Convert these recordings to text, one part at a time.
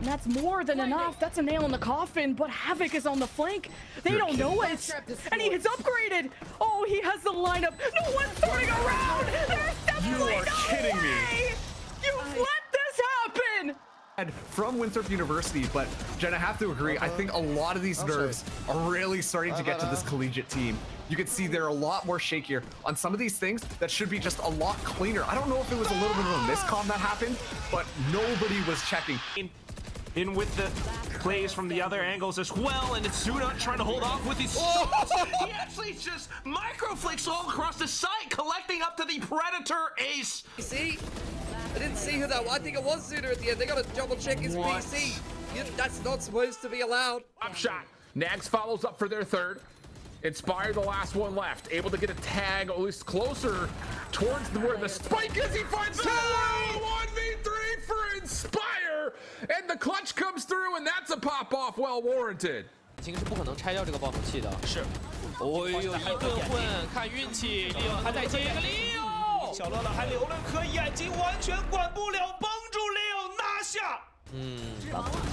And that's more than enough. That's a nail in the coffin, but Havoc is on the flank. They don't know it. And he gets upgraded. Oh, he has the lineup. No one's turning around. There's definitely no kidding way. me. You've let this happen. From Winthrop University, but Jen, I have to agree, I think a lot of these nerves are really starting to get to this collegiate team. You can see they're a lot more shakier on some of these things that should be just a lot cleaner. I don't know if it was a little bit of a miscomm that happened, but nobody was checking. In with the plays from the other angles as well, and it's Suda trying to hold off with his shots. He actually just microflicks all across the site, collecting up to the Predator ace. You see? I didn't see who that was. I think it was Suda at the end. They gotta double check his PC. That's not supposed to be allowed. Up shot. Nags follows up for their third. Inspire, the last one left. Able to get a tag at least closer towards where the spike is. He finds the 1v3 for Inspire. And the clutch comes through, and that's a pop-off well warranted. 金是不可能拆掉这个爆服器的。是。哦呦，一顿混，看运气，利奥还在接一个利奥。小乐乐还留了颗眼睛，完全管不了，帮助利奥拿下。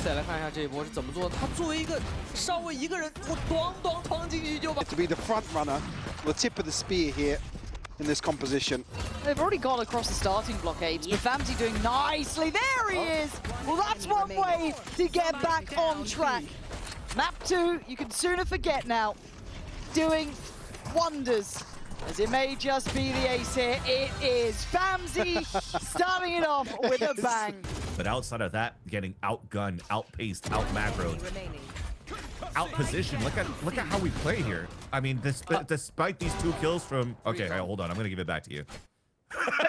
再来看一下这一波是怎么做的。他作为一个稍微一个人，我咣闯进去就把。To be the front runner, the tip of the spear here in this composition. They've already got across the starting blockades, but Famsi doing nicely. There he is. Well, that's one way to get back on track. Map 2, you can sooner forget now. Doing wonders. As it may just be the ace here, it is Famsi starting it off with a bang. But outside of that, getting outgunned, outpaced, out-macroed, out-positioned. Look at how we play here. I mean, despite these 2 kills from... Okay, hold on. I'm going to give it back to you.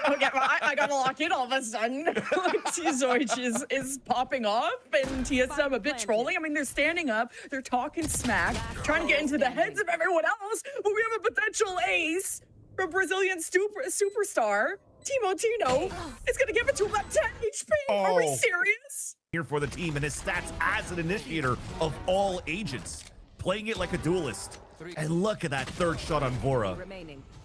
Okay, well, I gotta lock in all of a sudden. Zoich is popping off, and TSM a bit trolling. I mean, they're standing up, they're talking smack, trying to get into the heads of everyone else, but we have a potential ace from Brazilian superstar. Tino is gonna give it to him at 10 HP. Are we serious? Here for the team and his stats as an initiator of all agents, playing it like a duelist. And look at that third shot on Vora.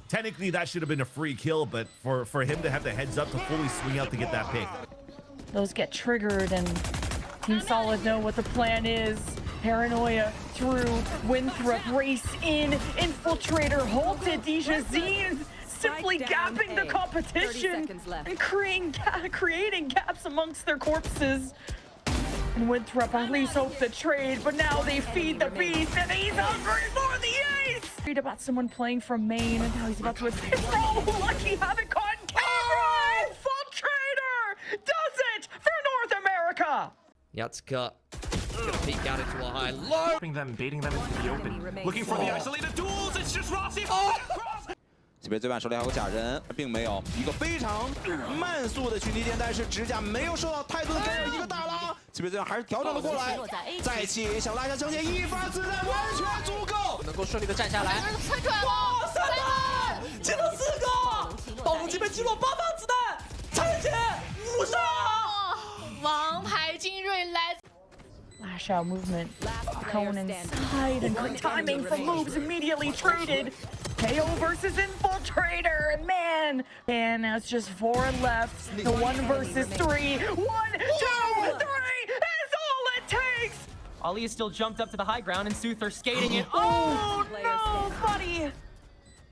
Technically, that should have been a free kill, but for him to have the heads up to fully swing out to get that pick. Those get triggered, and Team Solid know what the plan is. Paranoia through Winthrop, race in, Infiltrator halted, Dijazine simply gapping the competition and creating gaps amongst their corpses. And Winthrop at least hope the trade, but now they feed the beast, and he's hungry for the ace! Read about someone playing from Maine, and now he's about to escape. Oh, lucky haven't caught camera! Infiltrator does it for North America! Yatsuka gonna peek out into a high low. Baiting them into the open. Looking for the isolated duels, it's just Rossi. 这边对面手里还有假人，并没有一个非常慢速的群体点，但是指甲没有受到太多的干扰，一个大拉，这边对面还是调整了过来，再起想拉下整体，一发子弹完全足够，能够顺利的站下来。哇，3发，进了4个，暴龙这边击落8发子弹，残血5杀，王牌精锐来。 Flash out movement, Cone inside, and good timing for moves immediately traded. KO versus Infiltrator, man. And now it's just 4 left. The 1 versus 3. 1, 2, 3 is all it takes. Ali is still jumped up to the high ground, and Suther skating it. Oh no, buddy.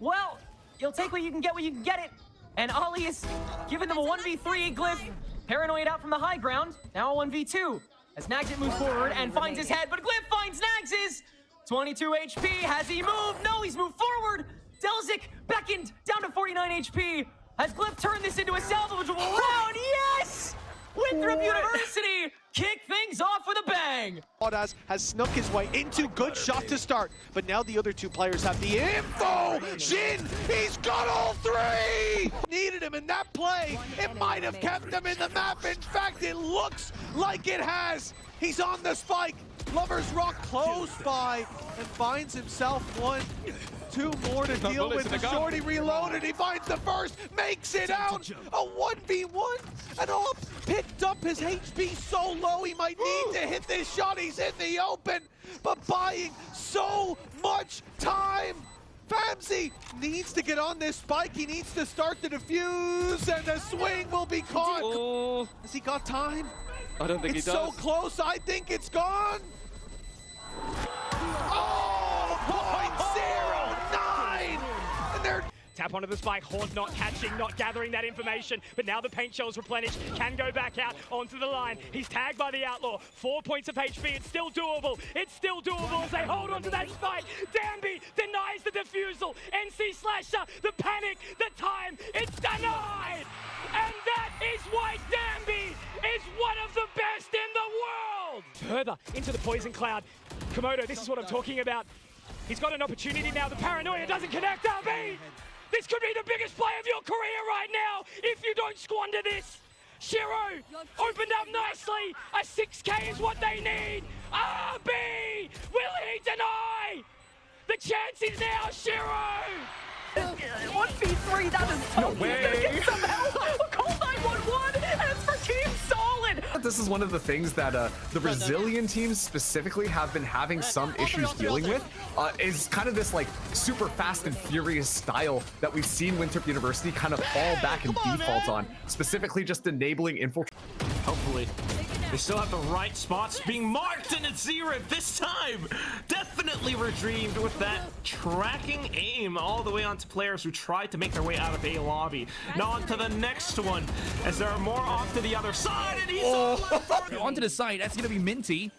Well, you'll take what you can get it. And Ali is giving them a 1v3. Glyph paranoid out from the high ground. Now a 1v2. As Nagsit moves forward and finds his head, but Glyph finds Nags's. 22 HP. Has he moved? No, he's moved forward. Delzik beckoned down to 49 HP. Has Glyph turned this into a salvageable round? Yes! Winthrop University kick things off with a bang. Audas has snuck his way into good shot to start, but now the other 2 players have the info. Jin, he's got all 3. Needed him in that play. It might have kept him in the map. In fact, it looks like it has. He's on the spike. Lover's Rock close by and finds himself 1. 2 more to deal with. The shorty reloaded. He finds the first, makes it out. A 1v1, and all picked up his HP so low he might need to hit this shot. He's in the open, but buying so much time. Famzy needs to get on this spike. He needs to start the defuse, and the swing will be caught. Oh, Has he got time? I don't think It's he does. so close. I think it's gone. Oh, 0.09! And they're Tap onto the spike, Haunt not catching, not gathering that information, but now the paint shell's replenished, can go back out onto the line. He's tagged by the Outlaw, 4 points of HP, it's still doable as they hold onto that spike. Danby denies the defusal, NC Slasher, the panic, the time, it's denied! And that is why Danby is one of the best in the world! Further into the poison cloud. Komodo, this is what I'm talking about. He's got an opportunity now, the paranoia doesn't connect, RB! This could be the biggest play of your career right now if you don't squander this. Shiro opened up nicely. A 6K is what they need. RB, will he deny? The chance is now, Shiro. 1v3, that is tough. No way. Get some help. Call 911, and it's for Team Solid. This is one of the things that the Brazilian teams specifically have been having some issues dealing with, is kind of this like super fast and furious style that we've seen Winthrop University kind of fall back and default on, specifically just enabling infiltration. Hopefully. They still have the right spots being marked, and it's Zero this time. Definitely redeemed with that tracking aim all the way onto players who tried to make their way out of A lobby. Now on to the next one, as there are more off to the other side, and he's Onto the side, that's gonna be Minty.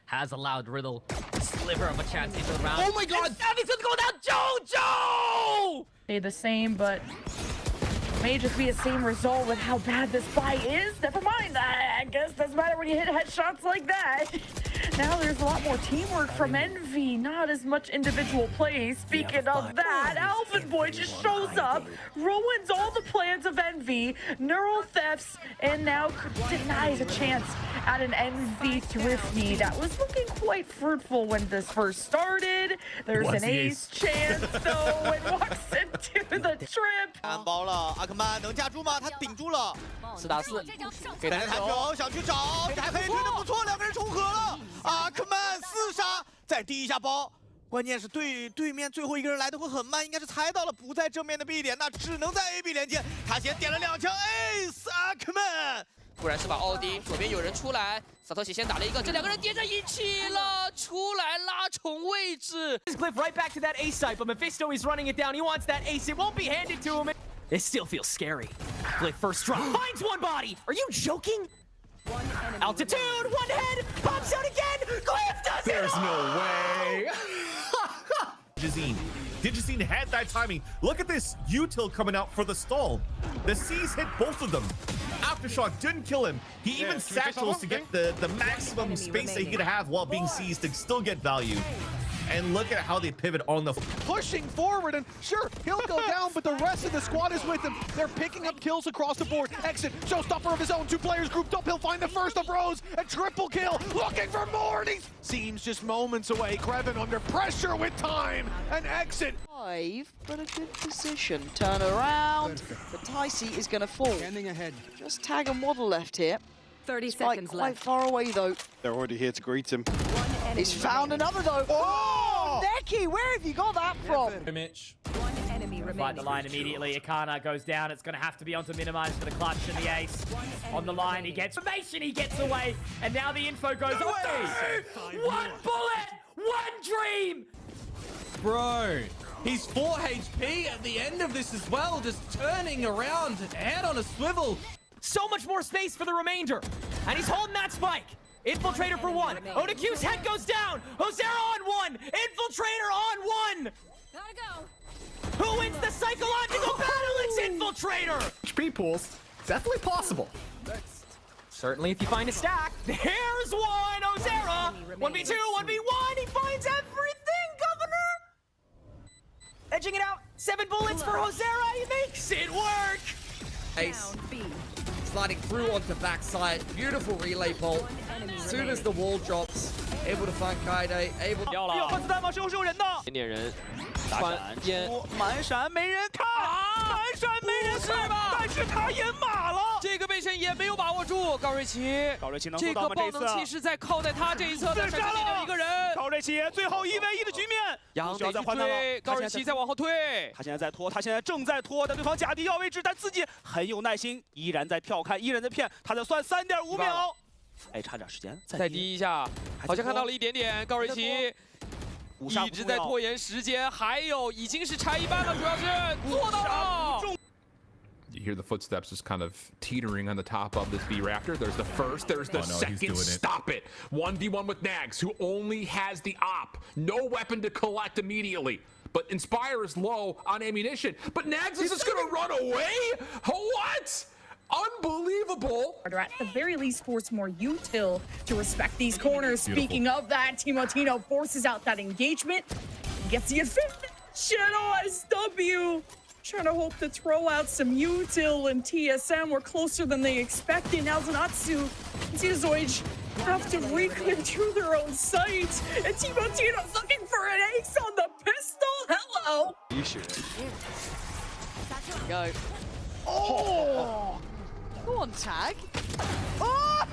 Has allowed Riddle a sliver of a chance into the round. Oh my god! And he's gonna go down, JoJo! Stay the same, but may just be a same result with how bad this buy is. Never mind. I guess doesn't matter when you hit headshots like that. Now there's a lot more teamwork from Envy, not as much individual play. Speaking of that, Alvin Boy just shows up, ruins all the plans of Envy, neural thefts, and now denies a chance at an Envy thrifty that was looking quite fruitful when this first started. There's an ace chance though, and walks into the trip. 安包了，阿克曼能架住吗？他顶住了。 4打4，给他弹球，想去找，还可以推得不错，两个人重合了。阿克曼4杀，再递一下包。关键是对面最后一个人来的会很慢，应该是猜到了不在正面的 B 点，那只能在 AB 连接。他先点了2枪 ，Ace 阿克曼。 果然是把奥迪，左边有人出来，萨托西先打了一个，这两个人叠在一起了，出来拉重位置。Glyph right back to that ace site, but Mephisto is running it down. He wants that ace. It won't be handed to him. It still feels scary. Glyph first drop finds one body. Are you joking? Altitude, one head, pops out again. Glyph does it. There's no way. Digizine had that timing. Look at this util coming out for the stall. The C's hit both of them. Aftershock didn't kill him. He even satchels to get the maximum space that he could have while being seized to still get value. And look at how they pivot on the pushing forward, and sure, he'll go down, but the rest of the squad is with him. They're picking up kills across the board. Exit, showstopper of his own. 2 players grouped up. He'll find the first of Rose. A triple kill, looking for more, and he seems just moments away. Kreven under pressure with time. An exit. 5, but a good position. Turn around. The Ticey is going to fall. Just tag and waddle left here. 30 Spike seconds quite left. far away though. They're already here to greet him. He's found another though. Oh! Neki, where have you got that from? Mitch. One enemy Fight remaining. the line immediately. Akana goes down. It's going to have to be onto Minimize for the clutch and the ace. On the line, he gets information. He gets away. And now the info goes away. 1 bullet, 1 dream. Bro, he's 4 HP at the end of this as well, just turning around, head on a swivel. So much more space for the remainder. And he's holding that spike. Infiltrator for 1. Odakyu's head goes down. Hosera on 1. Infiltrator on 1. Gotta go. Who wins the psychological battle? It's Infiltrator. HP pools, definitely possible. Certainly if you find a stack. There's one. Hosera. 1v2, 1v1. He finds everything, Governor. Edging it out. 7 bullets for Hosera. He makes it work. Ace sliding through onto backside. Beautiful relay bolt. As soon as the wall drops, able to find Kaide, able to... 要了，看子弹吗？是有人的。点人满闪没人看，满闪没人看，但是他引马了。这个背身也没有把握住，高瑞奇能这个做到吗？爆能器是在靠在他这一侧的，自杀了一个人。高瑞奇最后1v1的局面，杨需要再换他了。高瑞奇在往后退，他现在在拖，他现在正在拖，但对方假地要位置，但自己很有耐心，依然在跳开，依然在骗，他在算3.5秒。哎，差点时间，再低一下，好像看到了一点点。高瑞奇一直在拖延时间，还有已经是拆一半了，主要是做到了。You hear the footsteps just kind of teetering on the top of this B reactor. There's the first, there's the second. Stop it. 1v1 with Nags, who only has the op. No weapon to collect immediately. But Inspire is low on ammunition. But Nags is just gonna run away? What? Unbelievable. At the very least, force more util to respect these corners. Speaking of that, Timotino forces out that engagement. Gets the advantage. OSW. Trying to hope to throw out some util and TSM were closer than they expected. Now Zanatsu and Zoid have to re-clear through their own sight. And Timotino's looking for an ace on the pistol. Hello. You should. Go. Oh! Go on, tag. Oh!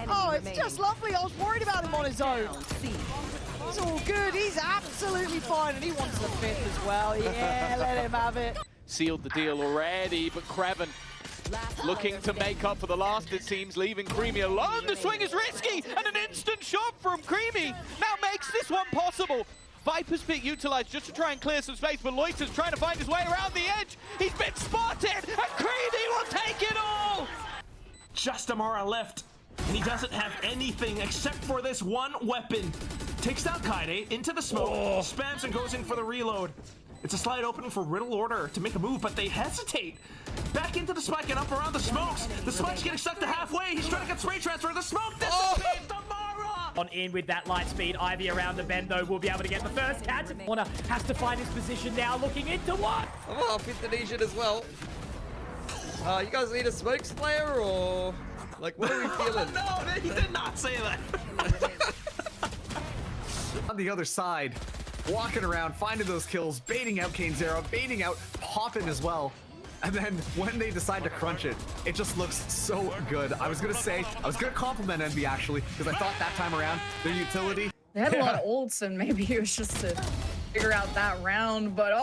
Oh, it's just lovely. I was worried about him on his own. He's all good. He's absolutely fine, and he wants the 5th as well. Yeah, let him have it. Sealed the deal already, but Kreven looking to make up for the last, it seems, leaving Creamy alone. The swing is risky, and an instant shot from Creamy now makes this one possible. Viper's pick utilized just to try and clear some space, but Loiter's trying to find his way around the edge. He's been spotted, and Creamy will take it all! Just Amara left, and he doesn't have anything except for this one weapon. Takes down Kaide into the smoke, spams and goes in for the reload. It's a slide open for Riddle Order to make a move, but they hesitate. Back into the spike and up around the smokes. The spike's getting stuck to halfway. He's trying to get spray transfer. The smoke dissipates. Amara! On in with that light speed. Ivy around the bend, though, will be able to get the first catch. Warner has to find his position now, looking into what? I'm off Indonesian as well. You guys need a smoke slayer, or like what are we feeling? No, he did not say that. On the other side, walking around, finding those kills, baiting out Kane Zero, baiting out Poppin as well. And then when they decide to crunch it, it just looks so good. I was gonna compliment Envy actually, because I thought that time around, their utility. They had a lot of ults, and maybe it was just to figure out that round, but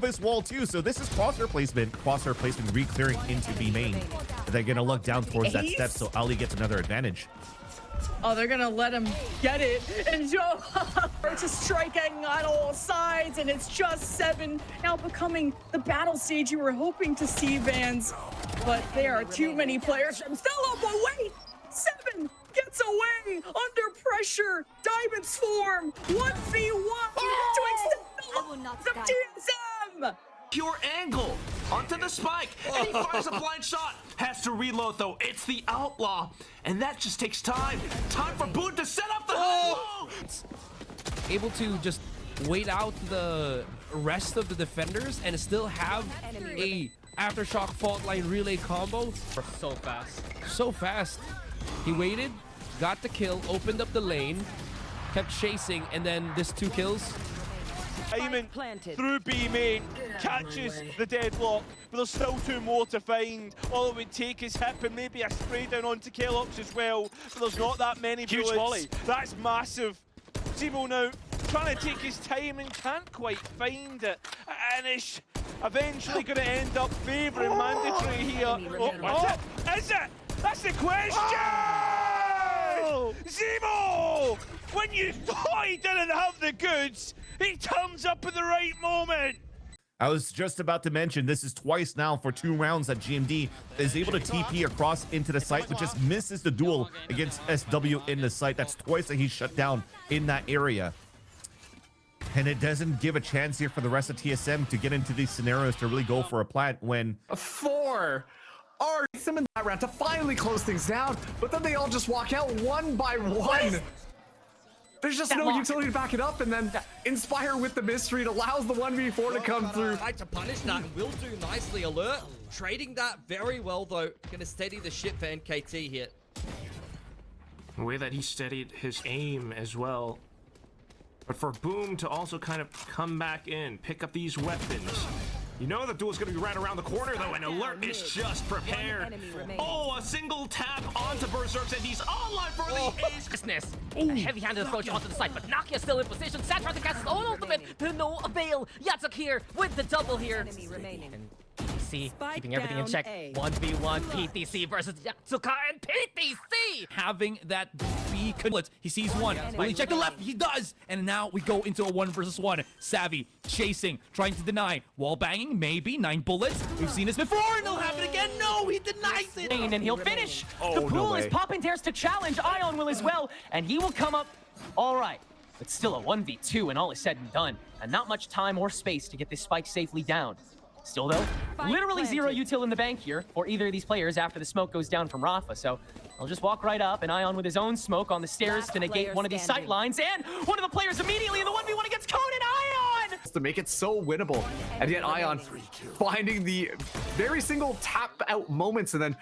this wall too, so this is crosshair placement re-clearing into B main. They're gonna look down towards that step, so Ali gets another advantage. Oh, they're gonna let him get it, and Joe just striking on all sides, and it's just 7 now becoming the battle stage you were hoping to see, Vans. But there are too many players from Stella, but wait! 7 gets away under pressure. Diamond's form 1v1 to extend the TSM. Pure angle onto the spike, and he fires a blind shot. Has to reload though. It's the Outlaw, and that just takes time. Time for Boone to set up the able to just wait out the rest of the defenders and still have a aftershock fault line relay combo. So fast. He waited, got the kill, opened up the lane, kept chasing, and then this 2 kills. Aiming through B main, catches the deadlock, but there's still 2 more to find. All it would take is hip and maybe a spray down onto Kelops as well, but there's not that many bullets. Huge volley. That's massive. Zemo now trying to take his time and can't quite find it, and it's eventually going to end up favouring Mandatory here. Is it? That's the question! Oh! Zemo! When you thought he didn't have the goods, he turns up at the right moment! I was just about to mention, this is twice now for 2 rounds that GMD is able to TP across into the site, but just misses the duel against SW in the site. That's twice that he's shut down in that area. And it doesn't give a chance here for the rest of TSM to get into these scenarios to really go for a plant when 4 are some in that round to finally close things down, but then they all just walk out one by one. There's just no utility to back it up, and then Inspire with the mystery allows the 1v4 to come through. Like to punish that and will do nicely. Alert, trading that very well though. Gonna steady the ship for NKT here. The way that he steadied his aim as well. But for Boom to also kind of come back in, pick up these weapons. You know the duel's gonna be right around the corner though, and Alert is just prepared. Oh, a single tap onto Berserks, and he's online for the ace. Business. A heavy-handed approach onto the side, but Nakia still in position. Sad tries to cast his own ultimate, to no avail. Yatsuk here with the double here. And PTC keeping everything in check. 1v1 PTC versus Yatsuka and PTC! Having that B could he sees one. Will he check the left? He does! And now we go into a 1 versus 1. Savvy, chasing, trying to deny. Wall banging, maybe. 9 bullets. We've seen this before, and it'll happen again. No, he denies it! And he'll finish. Oh, The no pool way. is popping dares to challenge. Ion will as well, and he will come up all right. But still a 1v2 when all is said and done, and not much time or space to get this spike safely down. Still though, literally zero util in the bank here for either of these players after the smoke goes down from Rafa, so he'll just walk right up, and Ion with his own smoke on the stairs to negate one of these sight lines, and one of the players immediately in the 1v1 against Conan, Ion! To make it so winnable, and yet Ion finding the very single tap out moments, and then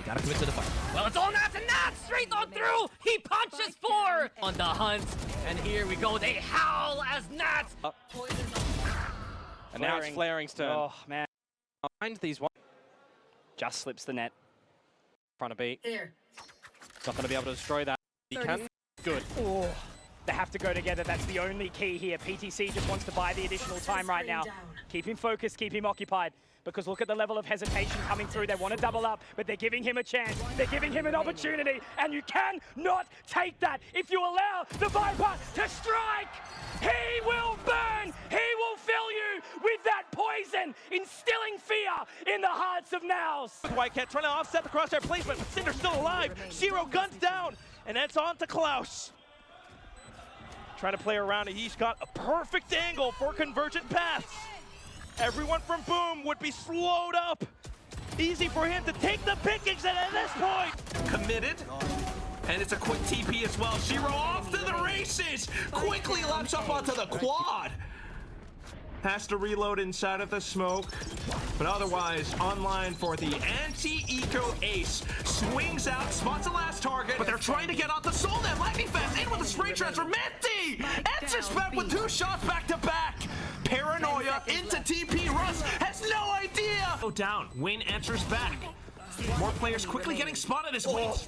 Gotta commit to the fight. Well, it's all Nats and Nats! Straight on through! He punches 4 on the hunt, and here we go, they howl as Nats! And now it's Flaring's turn. Oh, man. Finds these one. Just slips the net. Front of B. There. Not going to be able to destroy that. He can. Good. Oh, they have to go together. That's the only key here. PTC just wants to buy the additional time right now. Keep him focused, keep him occupied. Because look at the level of hesitation coming through. They want to double up, but they're giving him a chance. They're giving him an opportunity, and you cannot take that. If you allow the Viper to strike, he will burn. He will fill you with that poison, instilling fear in the hearts of Nows. Whitecat trying to offset the crosshair placement, but Cinder's still alive. Shiro guns down, and that's on to Klaus. Trying to play around it. He's got a perfect angle for convergent paths. Everyone from Boom would be slowed up. Easy for him to take the pickings at this point. Committed. And it's a quick TP as well. Shiro off to the races. Quickly laps up onto the quad. Has to reload inside of the smoke. But otherwise, online for the anti-eco ace. Swings out, spots the last target. But they're trying to get out the soul net. Lightning fast in with a spray transfer. Menti! Enters back with 2 shots back to back. Paranoia into TP. Russ has no idea. Go down. Win answers back. More players quickly getting spotted as well.